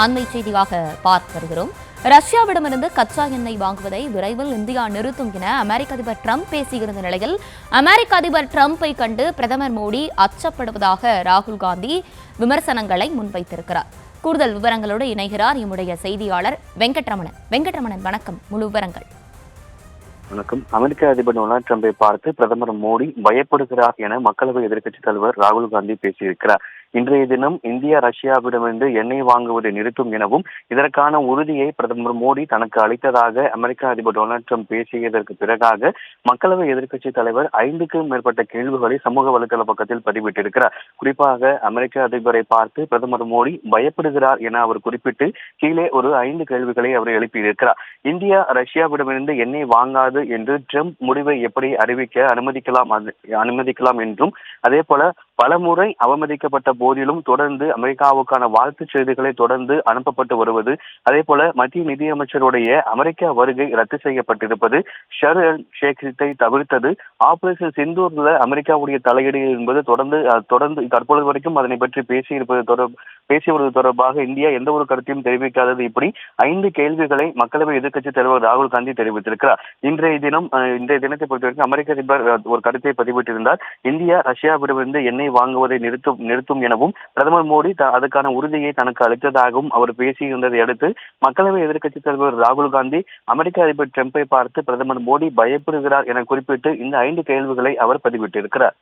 அண்மை செய்தியாக பார்த்து வருகிறோம். ரஷ்யாவிடமிருந்து கச்சா எண்ணெய் வாங்குவதை விரைவில் இந்தியா நிறுத்தும் என அமெரிக்க அதிபர் டிரம்ப் பேசியிருந்த நிலையில் அமெரிக்க அதிபர் டிரம்பை கண்டு பிரதமர் மோடி அச்சப்படுவதாக ராகுல் காந்தி விமர்சனங்களை முன்வைத்திருக்கிறார். கூடுதல் விவரங்களோடு இணைகிறார் எம்முடைய செய்தியாளர் வெங்கட்ரமணன். வணக்கம். முழு விவரங்கள். வணக்கம். அமெரிக்க அதிபர் டொனால்டு டிரம்பை பார்த்து பிரதமர் மோடி பயப்படுகிறார் என மக்களவை எதிர்க்கட்சித் தலைவர் ராகுல் காந்தி பேசியிருக்கிறார். இன்றைய தினம் இந்தியா ரஷ்யாவிடமிருந்து எண்ணெய் வாங்குவதை நிறுத்தும் எனவும் இதற்கான உறுதியை பிரதமர் மோடி தனக்கு அளித்ததாக அமெரிக்க அதிபர் டொனால்டு டிரம்ப் பேசியதற்கு பிறகாக மக்களவை எதிர்க்கட்சித் தலைவர் 5க்கும் மேற்பட்ட கேள்விகளை சமூக வலைதள பக்கத்தில் பதிவிட்டிருக்கிறார். குறிப்பாக அமெரிக்க அதிபரை பார்த்து பிரதமர் மோடி பயப்படுகிறார் என அவர் குறிப்பிட்டு கீழே ஒரு 5 கேள்விகளை அவர் எழுப்பியிருக்கிறார். இந்தியா ரஷ்யாவிடமிருந்து எண்ணெய் வாங்காது என்று டிரம்ப் முடிவை எப்படி அறிவிக்க அனுமதிக்கலாம் என்றும் அதே போல பலமுறை அவமதிக்கப்பட்ட போதிலும் தொடர்ந்து அமெரிக்காவுக்கான வாழ்த்துச் செய்திகளை தொடர்ந்து அனுப்பப்பட்டு வருவது, அதே போல மத்திய நிதியமைச்சருடைய அமெரிக்கா வருகை ரத்து செய்யப்பட்டிருப்பது, ஷர்ம் எல் ஷேக்கை தவிர்த்தது, ஆபரேஷன் சிந்தூர்ல அமெரிக்காவுடைய தலையீடு என்பது தொடர்ந்து தற்பொழுது வரைக்கும் அதனை பற்றி பேசியது தொடர்பாக இந்தியா எந்த ஒரு கருத்தையும் தெரிவிக்காதது, இப்படி 5 கேள்விகளை மக்களவை எதிர்க்கட்சித் தலைவர் ராகுல் காந்தி தெரிவித்திருக்கிறார். இன்றைய தினத்தை பொறுத்தவரைக்கும் அமெரிக்க அதிபர் ஒரு கருத்தை பதிவிட்டிருந்தார். இந்தியா ரஷ்யாவிடமிருந்து எண்ணெய் வாங்குவதை நிறுத்தும் எனவும் பிரதமர் மோடி அதுக்கான உறுதியை தனக்கு அளித்ததாகவும் அவர் பேசியிருந்ததை அடுத்து மக்களவை எதிர்க்கட்சித் தலைவர் ராகுல் காந்தி அமெரிக்க அதிபர் டிரம்பை பார்த்து பிரதமர் மோடி பயப்படுகிறார் என குறிப்பிட்டு இந்த 5 கேள்விகளை அவர் பதிவிட்டிருக்கிறார்.